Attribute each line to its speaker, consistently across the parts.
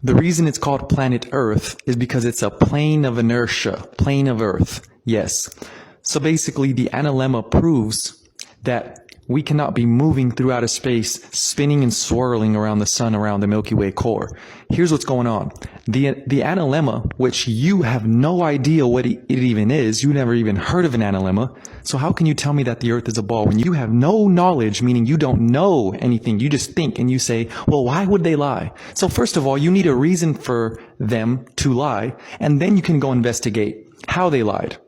Speaker 1: The reason it's called planet Earth is because it's a plane of inertia, plane of Earth. Yes. So basically the analemma proves that we cannot be moving through outer space, spinning and swirling around the sun, around the Milky Way core. Here's what's going on. The analemma, which you have no idea what it even is, you never even heard of an analemma. So how can you tell me that the Earth is a ball when you have no knowledge, meaning you don't know anything, you just think and you say, well, why would they lie? So first of all, you need a reason for them to lie, and then you can go investigate how they lied.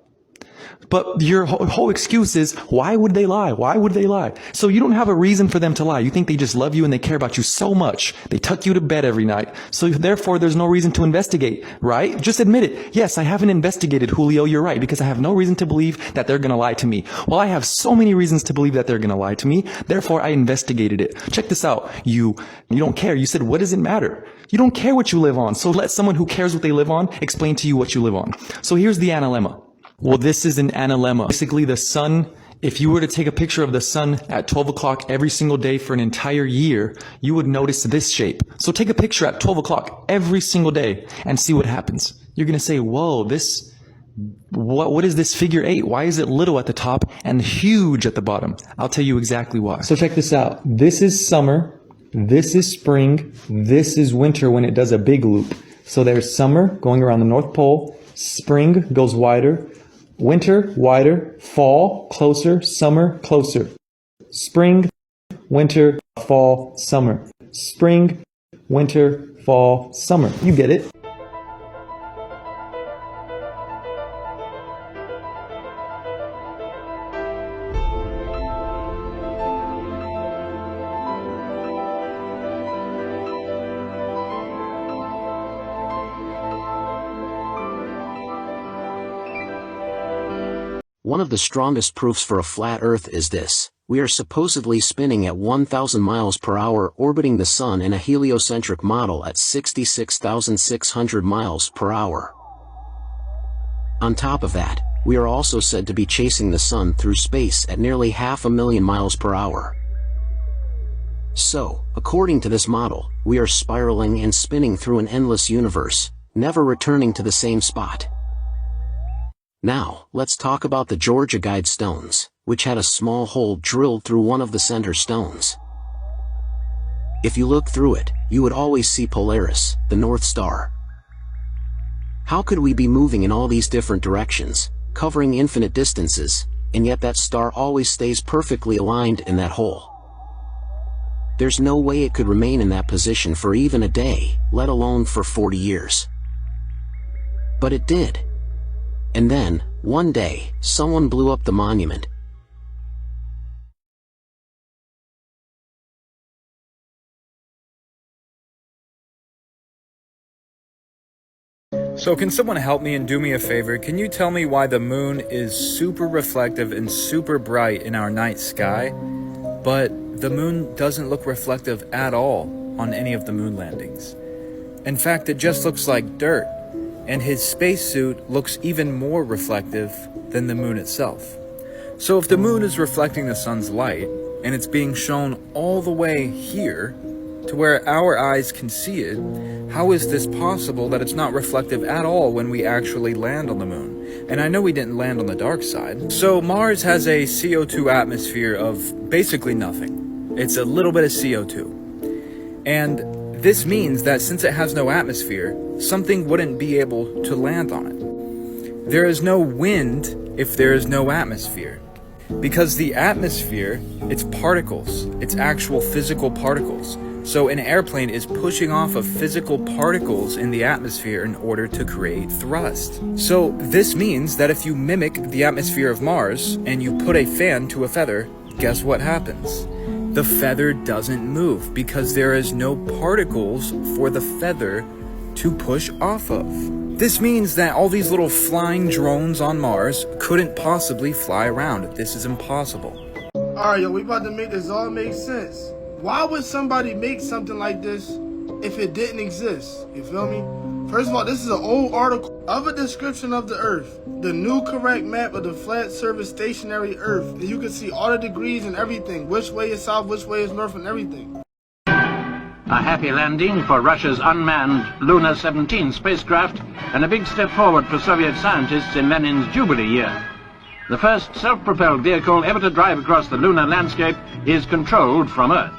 Speaker 1: But your whole excuse is, why would they lie? Why would they lie? So you don't have a reason for them to lie. You think they just love you and they care about you so much. They tuck you to bed every night. So therefore, there's no reason to investigate, right? Just admit it. Yes, I haven't investigated, Julio. You're right, because I have no reason to believe that they're going to lie to me. Well, I have so many reasons to believe that they're going to lie to me. Therefore, I investigated it. Check this out. You don't care. You said, what does it matter? You don't care what you live on. So let someone who cares what they live on explain to you what you live on. So here's the analemma. Well, this is an analemma. Basically, the sun, if you were to take a picture of the sun at 12 o'clock every single day for an entire year, you would notice this shape. So take a picture at 12 o'clock every single day and see what happens. You're going to say, whoa, what is this figure 8? Why is it little at the top and huge at the bottom? I'll tell you exactly why. So check this out. This is summer. This is spring. This is winter when it does a big loop. So there's summer going around the North Pole. Spring goes wider. Winter, wider, fall, closer, summer, closer. Spring, winter, fall, summer. Spring, winter, fall, summer. You get it.
Speaker 2: One of the strongest proofs for a flat Earth is this. We are supposedly spinning at 1,000 miles per hour orbiting the sun in a heliocentric model at 66,600 miles per hour. On top of that, we are also said to be chasing the sun through space at nearly 500,000 miles per hour. So, according to this model, we are spiraling and spinning through an endless universe, never returning to the same spot. Now, let's talk about the Georgia Guide stones, which had a small hole drilled through one of the center stones. If you look through it, you would always see Polaris, the North Star. How could we be moving in all these different directions, covering infinite distances, and yet that star always stays perfectly aligned in that hole? There's no way it could remain in that position for even a day, let alone for 40 years. But it did. And then, one day, someone blew up the monument.
Speaker 3: So can someone help me and do me a favor? Can you tell me why the moon is super reflective and super bright in our night sky, but the moon doesn't look reflective at all on any of the moon landings? In fact, it just looks like dirt. And his spacesuit looks even more reflective than the moon itself. So if the moon is reflecting the sun's light, and it's being shown all the way here, to where our eyes can see it, how is this possible that it's not reflective at all when we actually land on the moon? And I know we didn't land on the dark side. So Mars has a CO2 atmosphere of basically nothing. It's a little bit of CO2. And this means that since it has no atmosphere, something wouldn't be able to land on it. There is no wind if there is no atmosphere. Because the atmosphere, it's particles. It's actual physical particles. So an airplane is pushing off of physical particles in the atmosphere in order to create thrust. So this means that if you mimic the atmosphere of Mars and you put a fan to a feather, guess what happens? The feather doesn't move because there is no particles for the feather to push off of. This means that all these little flying drones on Mars couldn't possibly fly around. This is impossible.
Speaker 4: Alright, yo, we about to make this all make sense. Why would somebody make something like this if it didn't exist? You feel me? First of all, this is an old article of a description of the Earth. The new correct map of the flat surface stationary Earth. And you can see all the degrees and everything. Which way is south, which way is north, and everything.
Speaker 5: A happy landing for Russia's unmanned Lunar 17 spacecraft, and a big step forward for Soviet scientists in Lenin's Jubilee year. The first self-propelled vehicle ever to drive across the lunar landscape is controlled from Earth.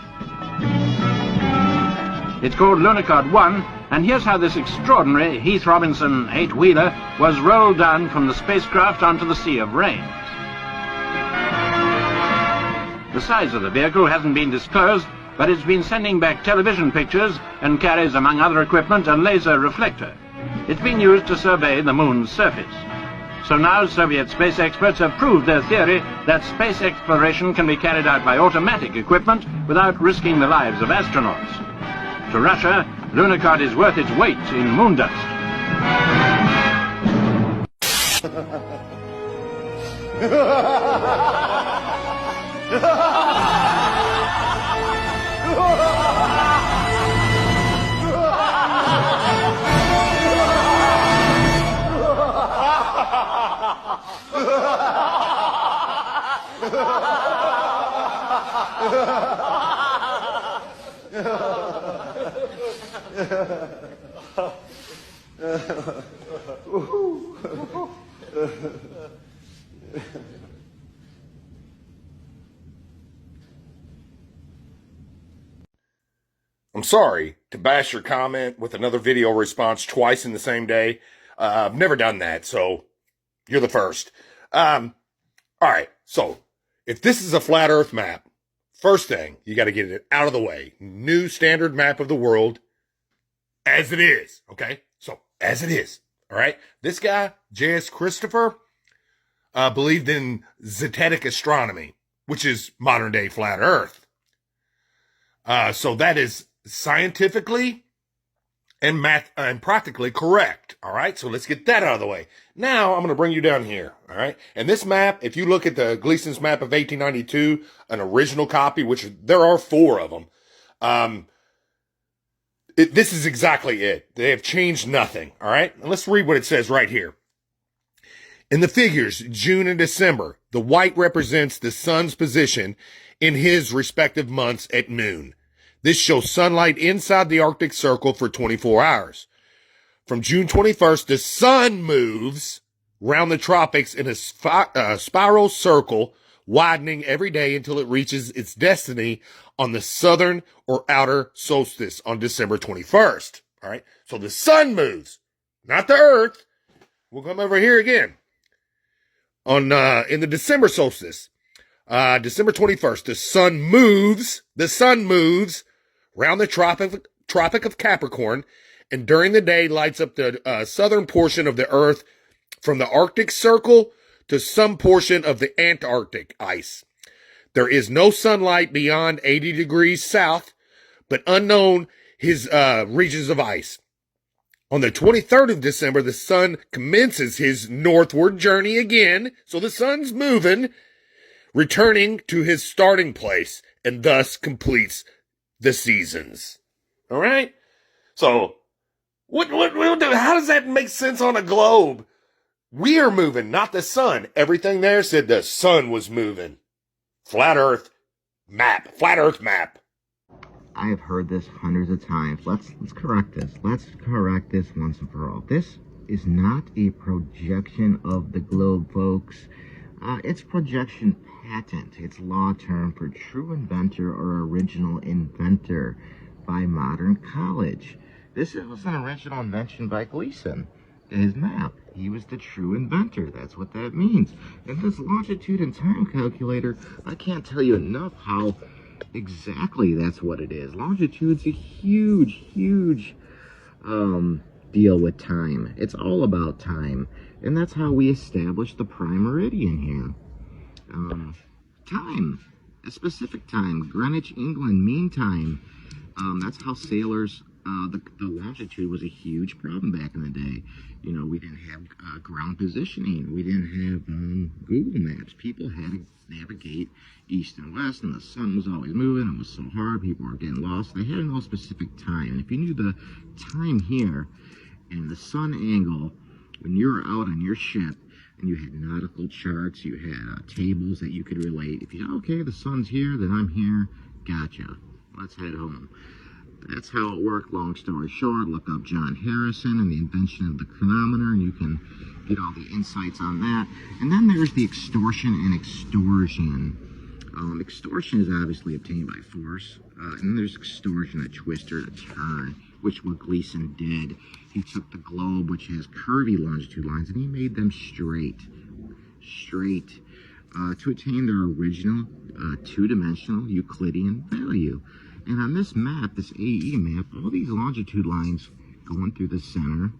Speaker 5: It's called Lunar 1, and here's how this extraordinary Heath Robinson 8-wheeler was rolled down from the spacecraft onto the Sea of Rain. The size of the vehicle hasn't been disclosed, but it's been sending back television pictures and carries, among other equipment, a laser reflector. It's been used to survey the moon's surface. So now Soviet space experts have proved their theory that space exploration can be carried out by automatic equipment without risking the lives of astronauts. To Russia, Lunar is worth its weight in moon dust.
Speaker 6: I'm sorry to bash your comment with another video response twice in the same day. I've never done that, so you're the first. All right, so if this is a flat Earth map, first thing, you got to get it out of the way. New standard map of the world as it is, okay? So, as it is, all right? This guy, J.S. Christopher, believed in zetetic astronomy, which is modern-day flat Earth. So that is scientifically and practically correct, all right? So let's get that out of the way. Now, I'm going to bring you down here, all right? And this map, if you look at the Gleason's map of 1892, an original copy, which there are 4 of them, this is exactly it. They have changed nothing, all right? And let's read what it says right here. In the figures, June and December, the white represents the sun's position in his respective months at noon. This shows sunlight inside the Arctic Circle for 24 hours. From June 21st, the sun moves round the tropics in a spiral circle, widening every day until it reaches its destiny on the southern or outer solstice on December 21st. All right. So the sun moves, not the earth. We'll come over here again. In the December solstice, December 21st, the sun moves round the Tropic of Capricorn, and during the day lights up the southern portion of the Earth from the Arctic Circle to some portion of the Antarctic ice. There is no sunlight beyond 80 degrees south, but unknown his regions of ice. On the 23rd of December, the sun commences his northward journey again, so the sun's moving, returning to his starting place, and thus completes the seasons. All right? So, how does that make sense on a globe? We are moving, not the sun. Everything there said the sun was moving. Flat Earth map.
Speaker 7: I have heard this hundreds of times. Let's correct this. Let's correct this once and for all. This is not a projection of the globe, folks. It's projection patent. It's law term for true inventor or original inventor by Modern College. This was an original invention by Gleason. His map. He was the true inventor. That's what that means. And this longitude and time calculator, I can't tell you enough how exactly that's what it is. Longitude's a huge deal with time. It's all about time. And that's how we establish the prime meridian here. Time. A specific time. Greenwich, England, mean time. That's how sailors... the longitude was a huge problem back in the day. You know, we didn't have ground positioning. We didn't have Google Maps. People had to navigate east and west, and the sun was always moving. It was so hard. People were getting lost. They had no specific time. And if you knew the time here and the sun angle when you were out on your ship, and you had nautical charts, you had tables that you could relate. If you said, okay, the sun's here, then I'm here. Gotcha. Let's head home. That's how it worked. Long story short, look up John Harrison and the invention of the chronometer, and you can get all the insights on that. And then there's the extortion and extorsion. Extortion is obviously obtained by force, and then there's extortion, a twist or a turn, which what Gleason did. He took the globe, which has curvy longitude lines, and he made them straight, to attain their original two-dimensional Euclidean value. And on this map, this AE map, all these longitude lines going through the center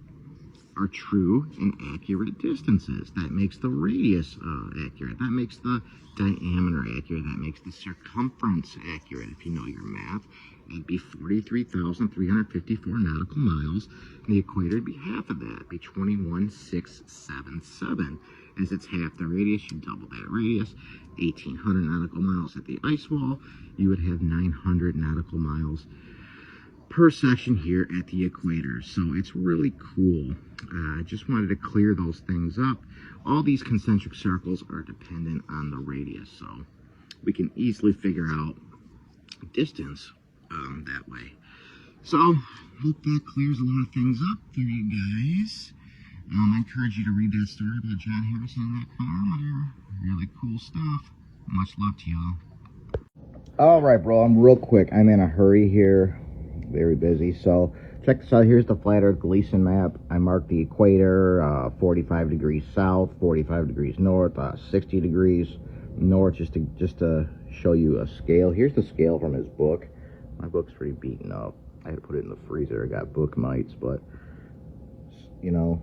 Speaker 7: are true and accurate distances. That makes the radius accurate. That makes the diameter accurate. That makes the circumference accurate. If you know your math, it'd be 43,354 nautical miles. And the equator would be half of that. It'd be 21,677. As it's half the radius, you double that radius. 1,800 nautical miles at the ice wall. You would have 900 nautical miles per section here at the equator. So it's really cool. I just wanted to clear those things up. All these concentric circles are dependent on the radius, so we can easily figure out distance that way. So hope that clears a lot of things up for you guys. I encourage you to read that story about John Harrison and that chronometer. Really cool stuff. Much love to y'all. All right, bro, I'm real quick. I'm in a hurry here. Very busy. So check this out. Here's the flat Earth Gleason map. I marked the equator, 45 degrees south, 45 degrees north, 60 degrees north, just to show you a scale. Here's the scale from his book. My book's pretty beaten up. I had to put it in the freezer. I got book mites, but you know,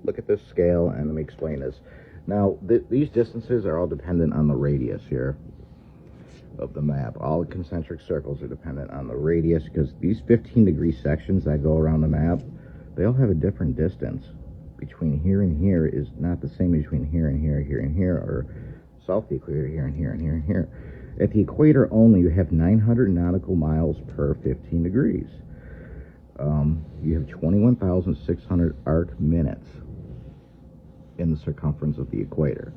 Speaker 7: look at this scale and let me explain this. Now, these distances are all dependent on the radius here of the map. All the concentric circles are dependent on the radius, because these 15-degree sections that go around the map, they all have a different distance. Between here and here is not the same between here and here, here and here, or south of the equator, here and here and here and here. At the equator only, you have 900 nautical miles per 15 degrees. You have 21,600 arc minutes in the circumference of the equator.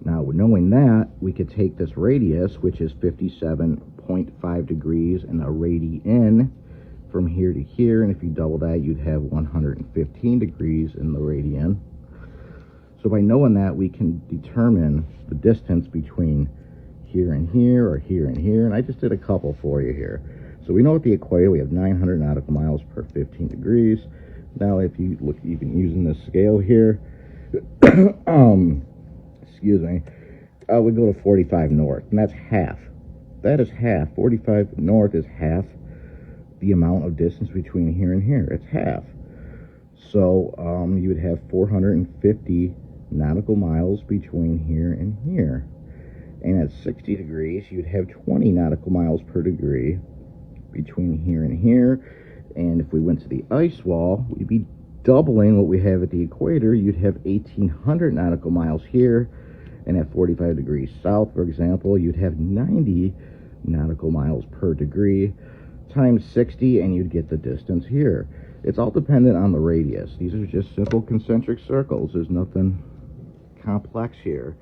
Speaker 7: Now, knowing that, we could take this radius, which is 57.5 degrees, and a radian from here to here, and if you double that, you'd have 115 degrees in the radian. So by knowing that, we can determine the distance between here and here, or here and here, and I just did a couple for you here. So we know at the equator, we have 900 nautical miles per 15 degrees. Now, if you look, you can using this scale here, excuse me, we go to 45 north, and that's half. That is half. 45 north is half the amount of distance between here and here. It's half. So you would have 450 nautical miles between here and here. And at 60 degrees, you'd have 20 nautical miles per degree between here and here. And if we went to the ice wall, we'd be doubling what we have at the equator. You'd have 1,800 nautical miles here, and at 45 degrees south, for example, you'd have 90 nautical miles per degree times 60, and you'd get the distance here. It's all dependent on the radius. These are just simple concentric circles. There's nothing complex here.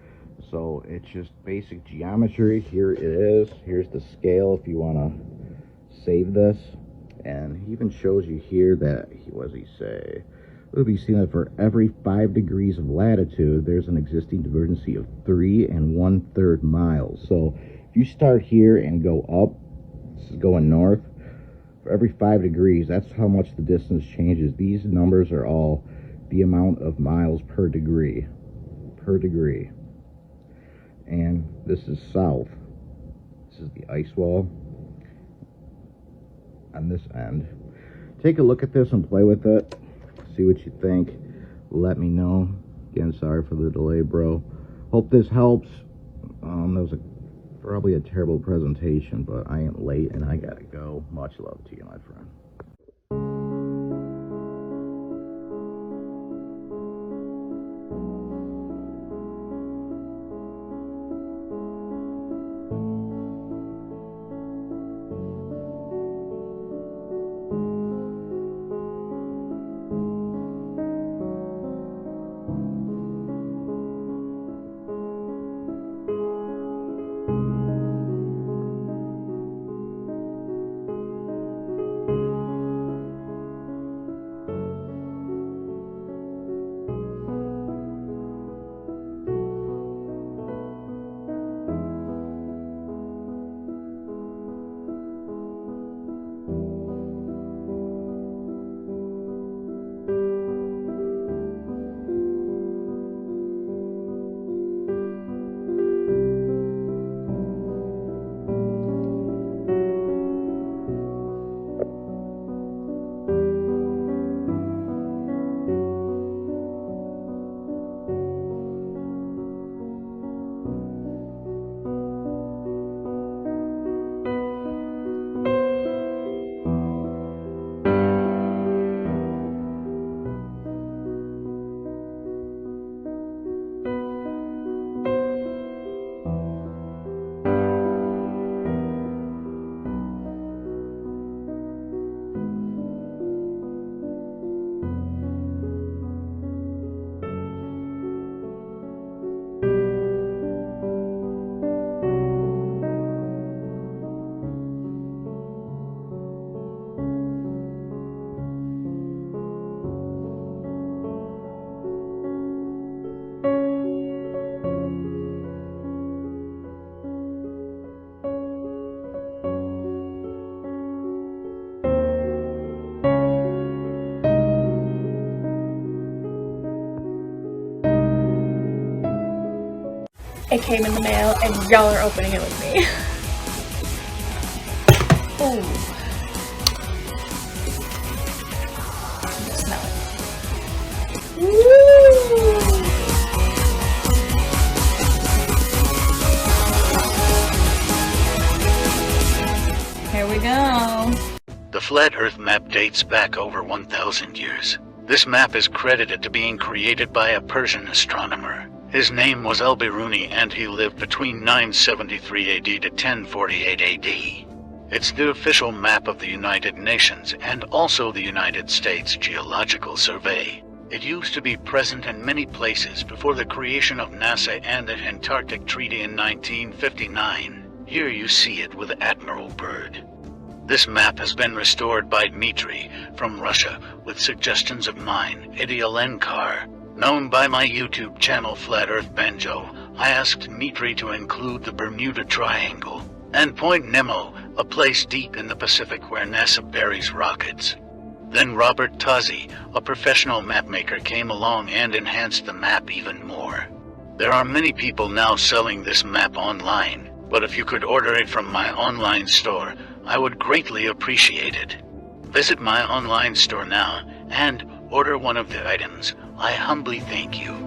Speaker 7: So it's just basic geometry. Here it is. Here's the scale if you want to save this. And he even shows you here that, what does he say? It'll be seen that for every 5 degrees of latitude, there's an existing divergency of 3 1/3 miles. So if you start here and go up, this is going north, for every 5 degrees, that's how much the distance changes. These numbers are all the amount of miles per degree. And this is south. This is the ice wall on this end. Take a look at this and play with it. See what you think. Let me know. Again, sorry for the delay, bro. Hope this helps. That was probably a terrible presentation, but I am late and I gotta go. Much love to you, my friend.
Speaker 8: came in the mail and y'all are opening it with me. Ooh. Smell it. Woo! Here we go.
Speaker 9: The Flat Earth map dates back over 1,000 years. This map is credited to being created by a Persian astronomer. His name was Al-Biruni and he lived between 973 AD to 1048 AD. It's the official map of the United Nations and also the United States Geological Survey. It used to be present in many places before the creation of NASA and the Antarctic Treaty in 1959. Here you see it with Admiral Byrd. This map has been restored by Dmitry from Russia with suggestions of mine, Eddie Alenkar. Known by my YouTube channel Flat Earth Banjo, I asked Dmitry to include the Bermuda Triangle and Point Nemo, a place deep in the Pacific where NASA buries rockets. Then Robert Tozzi, a professional mapmaker, came along and enhanced the map even more. There are many people now selling this map online, but if you could order it from my online store, I would greatly appreciate it. Visit my online store now and order one of the items. I humbly thank you.